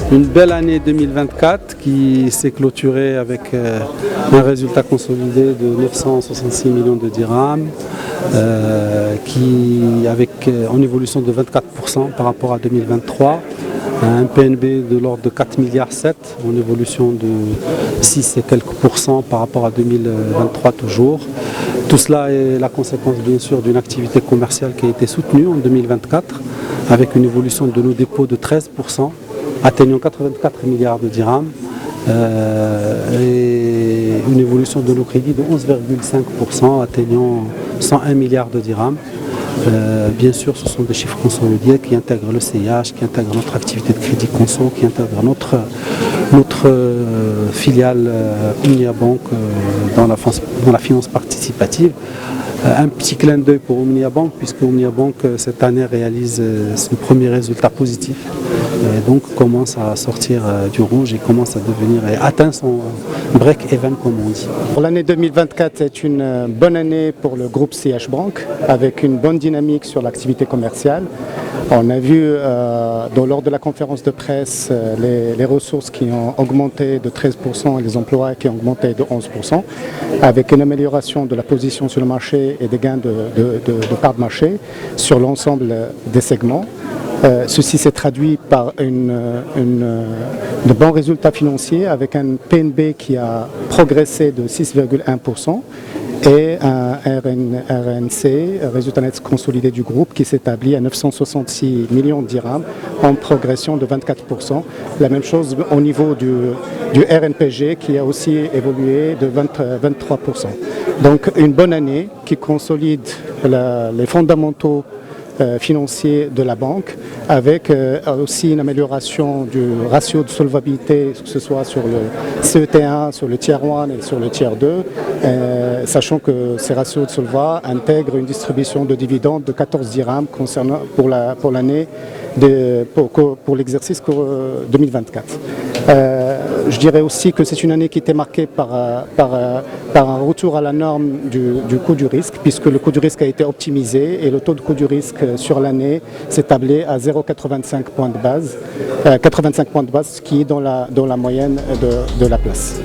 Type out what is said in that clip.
Une belle année 2024 qui s'est clôturée avec un résultat consolidé de 966 millions de dirhams, en évolution de 24% par rapport à 2023. Un PNB de l'ordre de 4,7 milliards en évolution de 6 et quelques pourcents par rapport à 2023 toujours. Tout cela est la conséquence bien sûr d'une activité commerciale qui a été soutenue en 2024 avec une évolution de nos dépôts de 13%, atteignant 84 milliards de dirhams et une évolution de nos crédits de 11,5%, atteignant 101 milliards de dirhams. Bien sûr, ce sont des chiffres consolidés qui intègrent le CIH, qui intègrent notre activité de crédit conso, qui intègrent notre filiale Omnia Bank dans la finance participative. Un petit clin d'œil pour Omnia Bank, puisque Omnia Bank cette année réalise son premier résultat positif et donc commence à sortir du rouge et commence à atteint son break-even comme on dit. Pour l'année 2024 est une bonne année pour le groupe CH Bank avec une bonne dynamique sur l'activité commerciale. On a vu lors de la conférence de presse les ressources qui ont augmenté de 13% et les emplois qui ont augmenté de 11%, avec une amélioration de la position sur le marché et des gains de part de marché sur l'ensemble des segments. Ceci s'est traduit par de bons résultats financiers avec un PNB qui a progressé de 6,1% et un RNC, résultat net consolidé du groupe, qui s'établit à 966 millions de dirhams en progression de 24%. La même chose au niveau du RNPG qui a aussi évolué de 23%. Donc une bonne année qui consolide les fondamentaux financiers de la banque, avec aussi une amélioration du ratio de solvabilité, que ce soit sur le CET1, sur le tier 1 et sur le tier 2, sachant que ces ratios de solva intègrent une distribution de dividendes de 14 dirhams pour l'année, pour l'exercice 2024. Je dirais aussi que c'est une année qui était marquée par un retour à la norme du coût du risque, puisque le coût du risque a été optimisé et le taux de coût du risque sur l'année s'est tablé à 0,85 points de base, 85 points de base, ce qui est dans la moyenne de la place.